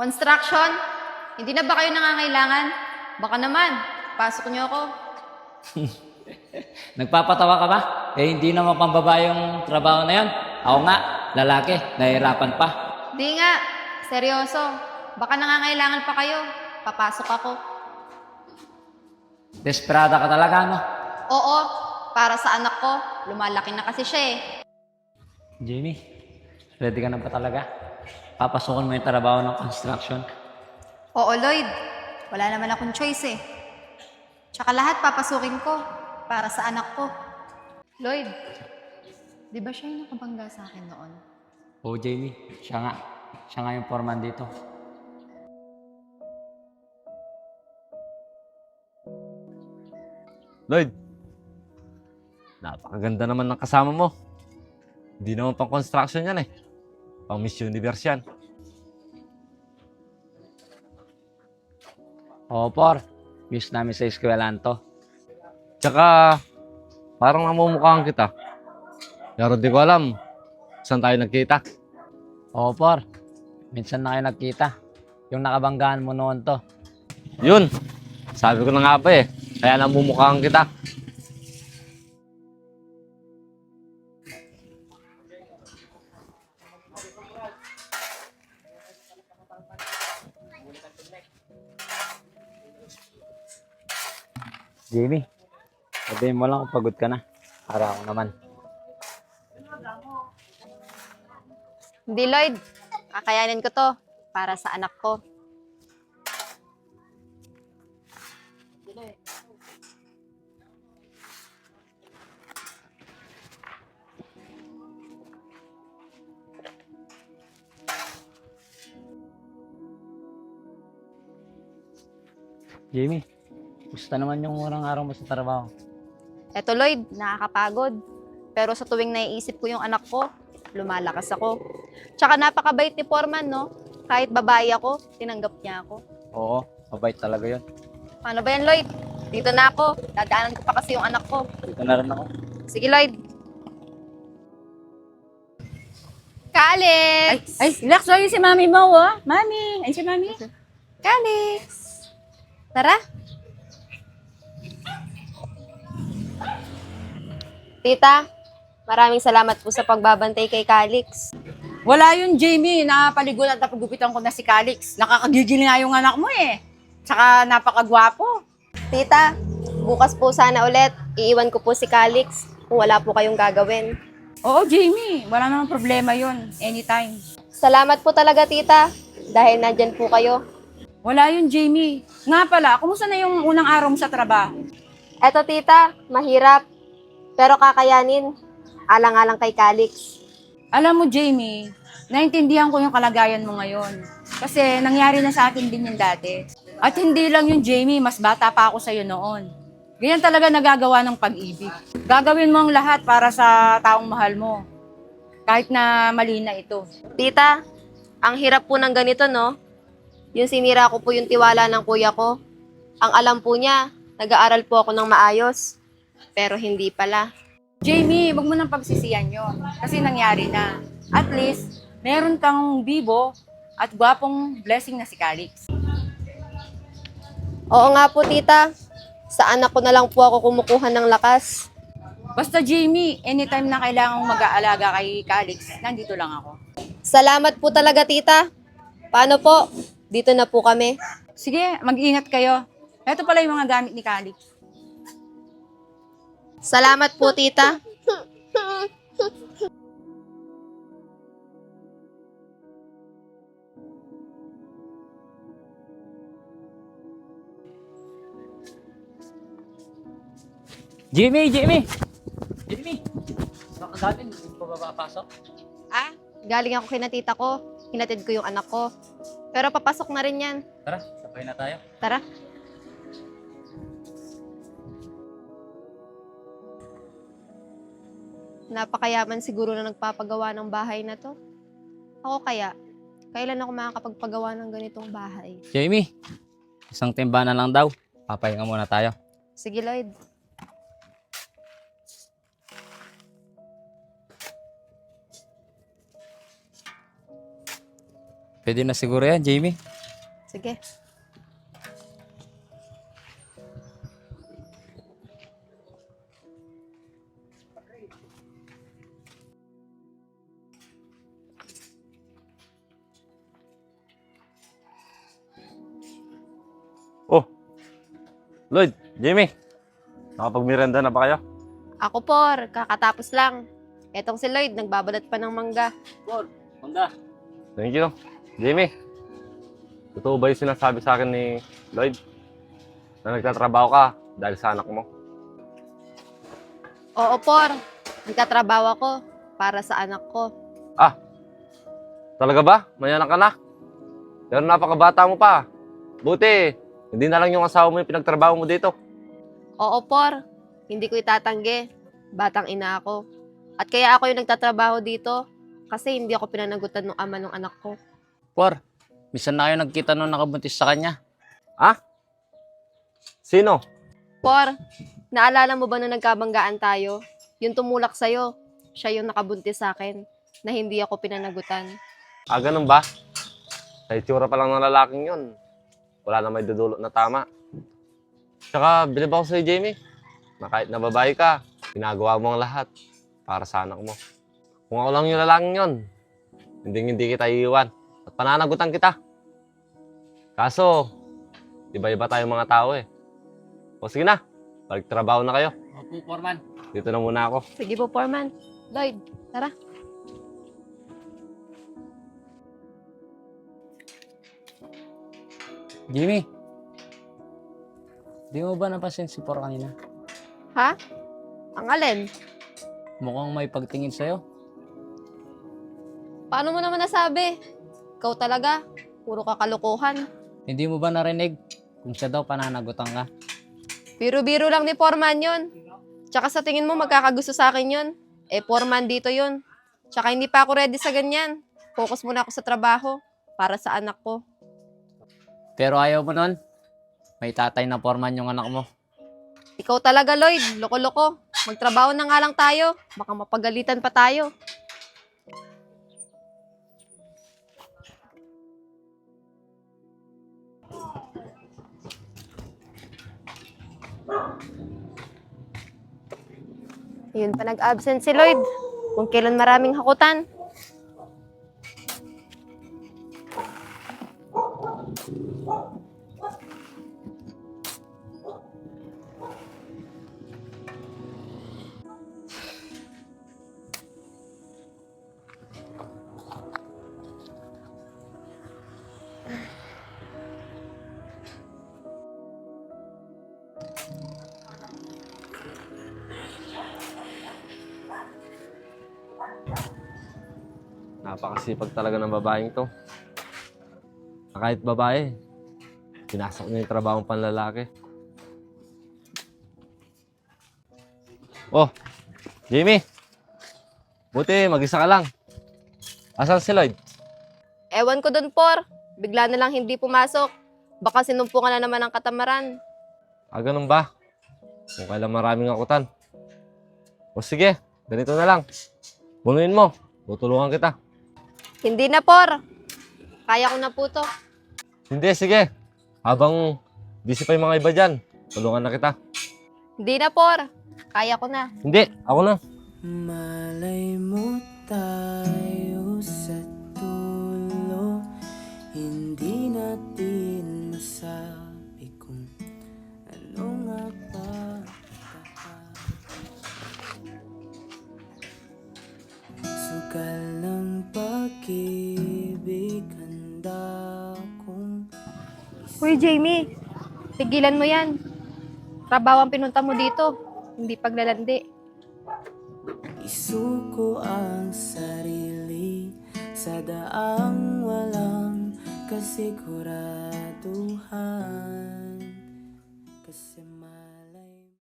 Construction? Hindi na ba kayo nangangailangan? Baka naman, pasok niyo ako. Nagpapatawa ka ba? Eh, hindi naman pambaba yung trabaho na yan. Ako nga, lalaki, nahihirapan pa. Di nga, seryoso. Baka nangangailangan pa kayo. Papasok ako. Desperada ka talaga, no? Oo, para sa anak ko. Lumalaki na kasi siya eh. Jamie, ready ka na ba talaga? Papasukin mo yung trabaho ng construction. Oo, Lloyd. Wala naman akong choice eh. Tsaka lahat papasukin ko para sa anak ko. Lloyd, di ba siya yung nakabangga sa akin noon? Oo, Jamie, siya nga. Siya nga yung foreman dito. Lloyd, napakaganda naman ng kasama mo. Hindi naman pang construction yan eh. Pang Miss Universe yan. Oo, por. Miss namin sa eskwelahan to. Tsaka, parang namumukhaan kita. Pero di ko alam, saan tayo nagkita. Oo, por. Minsan na kayo nagkita. Yung nakabanggaan mo noon to. Yun, sabi ko na nga ba eh. Kaya namumukhaan kita. Jamie, sabihin mo lang kung pagod ka na. Para ako naman. Hindi, Lloyd. Kakayanin ko to para sa anak ko. Jamie, gusto naman yung unang araw mo sa trabaho. Eto, Lloyd, nakakapagod. Pero sa tuwing naiisip ko yung anak ko, lumalakas ako. Tsaka napakabait ni Foreman, no? Kahit babae ako, tinanggap niya ako. Oo, mabait talaga yun. Paano ba yan, Lloyd? Dito na ako. Dadaanan ko pa kasi yung anak ko. Dito na rin ako. Sige, Lloyd. Calix! Ay, relax lang si mami mo, oh. Mami, ay si mami. Calix! Tara. Tita, maraming salamat po sa pagbabantay kay Calix. Wala yun, Jamie. Napaligon at napagupitan ko na si Calix. Nakakagigil nga yung anak mo eh. Tsaka napakagwapo. Tita, bukas po sana ulit. Iiwan ko po si Calix kung wala po kayong gagawin. Oo, Jamie. Wala namang problema yun. Anytime. Salamat po talaga, tita. Dahil nandyan po kayo. Wala yun, Jamie. Nga pala, kumusta na yung unang araw mo sa trabaho? Eto, tita, mahirap. Pero kakayanin. Alang-alang kay Calix. Alam mo, Jamie, naintindihan ko yung kalagayan mo ngayon. Kasi nangyari na sa akin din yun dati. At hindi lang yung Jamie, mas bata pa ako sa'yo noon. Ganyan talaga nagagawa ng pag-ibig. Gagawin mo ang lahat para sa taong mahal mo. Kahit na mali na ito. Tita, ang hirap po ng ganito, no? Yung sinira ko po yung tiwala ng kuya ko. Ang alam po niya, nag-aaral po ako ng maayos. Pero hindi pala. Jamie, wag mo nang pagsisiyan yon kasi nangyari na. At least, meron kang bibo at gwapong blessing na si Calix. Oo nga po, tita. Sa anak ko na lang po ako kumukuha ng lakas. Basta Jamie, anytime na kailangan mong mag-aalaga kay Calix, nandito lang ako. Salamat po talaga, tita. Paano po? Dito na po kami. Sige, mag-ingat kayo. Ito pala yung mga gamit ni Calix. Salamat po, tita. Jamie! Jamie! Jamie! Baka galing, hindi pa papasok? Ah, galing ako kina tita ko. Hinatid ko yung anak ko. Pero papasok na rin yan. Tara, sabay na tayo. Tara. Napakayaman siguro na nagpapagawa ng bahay na to. Ako kaya, kailan ako makakapagpagawa ng ganitong bahay? Jamie, isang timba na lang daw. Papahinga muna tayo. Sige, Lloyd. Pwede na siguro yan, Jamie. Sige. Oh, Lloyd, Jamie, nakapagmiranda na ba kayo? Ako por, kakatapos lang. Etong si Lloyd, nagbabalat pa ng mangga. Honda. Thank you. Jamie, totoo ba yung sinasabi sa akin ni Lloyd na nagtatrabaho ka dahil sa anak mo? Oo por, nagtatrabaho ako para sa anak ko. Ah, talaga ba? May anak ka na? Pero napakabata mo pa. Buti, hindi na lang yung asawa mo yung pinagtrabaho mo dito. Oo por, hindi ko itatanggi. Batang ina ako. At kaya ako yung nagtatrabaho dito kasi hindi ako pinanagutan ng ama ng anak ko. Por, misan na kayo nagkita nung nakabuntis sa kanya. Ah? Sino? Por, naalala mo ba na nagkabanggaan tayo? Yung tumulak sa'yo, siya yung nakabuntis sa akin na hindi ako pinanagutan. Ah, ganun ba? Sa itsura pa lang ng lalaking yun, wala na may dudulot na tama. Tsaka, bilib ako sa'yo, Jamie, na kahit na babae ka, ginagawa mo ang lahat para sa anak mo. Kung ako lang yung lalaking yun, hindi kita iiwan at pananagutan kita. Kaso, iba-iba tayong mga tao eh. O sige na, balik trabaho na kayo. Opo, Foreman. Dito na muna ako. Sige po, Foreman. Lloyd, tara. Jamie, di mo ba napansin si Por kanina? Ha? Ang alin? Mukhang may pagtingin sa'yo. Paano mo naman nasabi? Ikaw talaga, puro kakalukuhan. Hindi mo ba narinig kung siya daw pananagutan ka? Biro-biro lang ni Foreman yun. Tsaka sa tingin mo magkakagusto sa akin yun. Eh, Foreman dito yun. Tsaka hindi pa ako ready sa ganyan. Focus muna ako sa trabaho para sa anak ko. Pero ayaw mo nun. May tatay na Foreman yung anak mo. Ikaw talaga, Lloyd. Loko-loko. Magtrabaho na nga lang tayo. Baka mapagalitan pa tayo. Yun pa nag-absent si Lloyd. Kung kailan maraming hakutan. Napakasipag talaga ng babaeng to. Kahit babae, pinasok niya yung trabahong panlalaki. Oh, Jamie! Buti, mag-isa ka lang. Asan si Lloyd? Ewan ko dun, Por. Bigla na lang hindi pumasok. Baka sinumpungan na naman ang katamaran. Ah, ganun ba? Kung kailan maraming akutan. O sige, ganito na lang. Bunuin mo, tutulungan kita. Hindi na, Por. Kaya ko na po to. Hindi, sige. Habang busy pa yung mga iba dyan, tulungan na kita. Hindi na, Por. Kaya ko na. Hindi, ako na. Malay mo tayo sa dulo. Hindi natin masabi kung ano nga ba sugal ng pag-ibig, handa kong Uy, Jamie. Tigilan mo yan. Trabaho ang pinunta mo dito. Hindi paglalandi. isuko ang sarili sa daang walang kasiguraduhan.